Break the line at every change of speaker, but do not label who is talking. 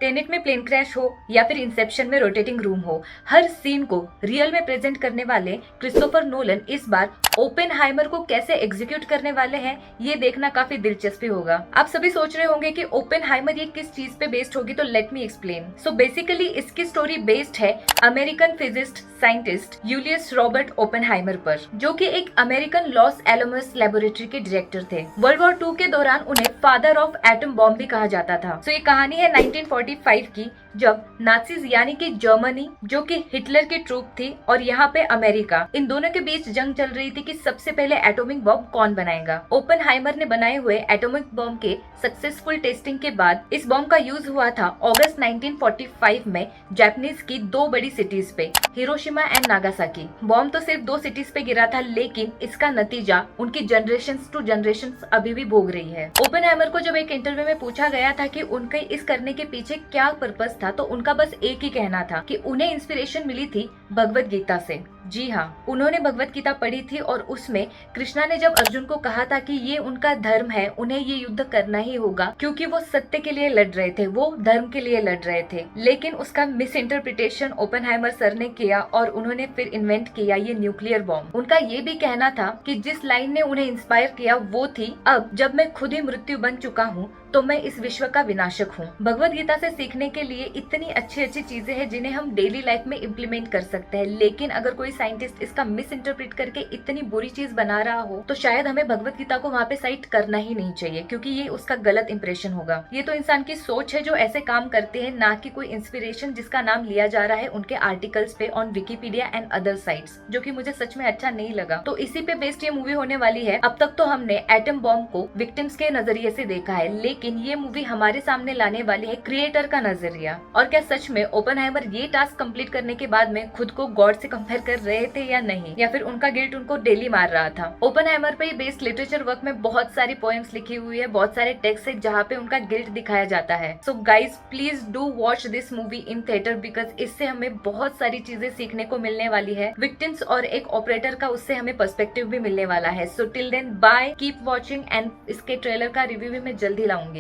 Tenet में plane crash हो या फिर इंसेप्शन में रोटेटिंग रूम हो, हर सीन को रियल में प्रेजेंट करने वाले क्रिस्टोफर नोलन इस बार ओपेनहाइमर को कैसे एग्जीक्यूट करने वाले हैं, ये देखना काफी दिलचस्पी होगा। आप सभी सोच रहे होंगे कि ओपेनहाइमर ये किस चीज पे बेस्ड होगी, तो let me explain. So basically इसकी स्टोरी बेस्ड है American physicist scientist Julius Robert Oppenheimer पर, जो कि एक अमेरिकन लॉस एलोमस लेबोरेटरी के डायरेक्टर थे। वर्ल्ड वॉर 2 के दौरान उन्हें फादर ऑफ एटम बॉम्ब भी कहा जाता था। सो ये कहानी है 1945 की, जब नाजीज यानी कि जर्मनी, जो कि हिटलर की ट्रूप थी, और यहाँ पे अमेरिका, इन दोनों के बीच जंग चल रही थी कि सबसे पहले एटॉमिक बॉम्ब कौन बनाएगा। ओपेनहाइमर ने बनाए हुए एटॉमिक बॉम्ब के सक्सेसफुल टेस्टिंग के बाद इस बॉम्ब का यूज हुआ था अगस्त 1945 में जापानीज की दो बड़ी सिटीज पे, हिरोशिमा एंड नागासाकी। बॉम्ब तो सिर्फ दो सिटीज पे गिरा था, लेकिन इसका नतीजा उनकी जनरेशन टू जनरेशन अभी भी भोग रही है। ओपेनहाइमर को जब एक इंटरव्यू में पूछा गया था कि उनके इस करने के पीछे क्या पर्पस था, तो उनका बस एक ही कहना था कि उन्हें इंस्पिरेशन मिली थी भगवत गीता से। जी हाँ, उन्होंने भगवत गीता पढ़ी थी और उसमें कृष्णा ने जब अर्जुन को कहा था कि ये उनका धर्म है, उन्हें ये युद्ध करना ही होगा, क्योंकि वो सत्य के लिए लड़ रहे थे, वो धर्म के लिए लड़ रहे थे। लेकिन उसका मिस इंटरप्रिटेशन ओपेनहाइमर सर ने किया और उन्होंने फिर इन्वेंट किया ये न्यूक्लियर बॉम्ब। उनका ये भी कहना था कि जिस लाइन ने उन्हें इंस्पायर किया वो थी, अब जब मैं खुद ही मृत्यु बन चुका हूँ तो मैं इस विश्व का विनाशक हूँ। भगवत गीता से सीखने के लिए इतनी अच्छी अच्छी चीजें हैं जिन्हें हम डेली लाइफ में इम्प्लीमेंट कर सकते हैं, लेकिन अगर कोई साइंटिस्ट इसका मिस इंटरप्रेट करके इतनी बुरी चीज बना रहा हो, तो शायद हमें भगवत गीता को वहाँ पे साइट करना ही नहीं चाहिए, क्योंकि ये उसका गलत इंप्रेशन होगा। ये तो इंसान की सोच है जो ऐसे काम करते हैं, ना कि कोई इंस्पिरेशन जिसका नाम लिया जा रहा है उनके आर्टिकल्स पे on Wikipedia and other sites, जो कि मुझे सच में अच्छा नहीं लगा। तो इसी पे बेस्ड ये मूवी होने वाली है। अब तक तो हमने एटम बॉम्ब को विक्टिम्स के नजरिए से देखा है, लेकिन ये मूवी हमारे सामने लाने वाली है क्रिएटर का नजरिया। और क्या सच में ओपेनहाइमर ये टास्क कंप्लीट करने के बाद में खुद को गॉड से कंपेयर कर रहे थे या नहीं, या फिर उनका गिल्ट उनको डेली मार रहा था। ओपेनहाइमर पे बेस्ड लिटरेचर वर्क में बहुत सारी पोएम्स लिखी हुई है, बहुत सारे टेक्स्ट है जहाँ पे उनका गिल्ट दिखाया जाता है। So guys please do watch this movie in theatre, because इससे हमें बहुत सारी चीजें सीखने को मिलने वाली है। विक्टिम्स और एक ऑपरेटर का उससे हमें पर्सपेक्टिव भी मिलने वाला है। So till then bye, keep watching, and इसके ट्रेलर का रिव्यू भी मैं जल्दी लाऊंगी।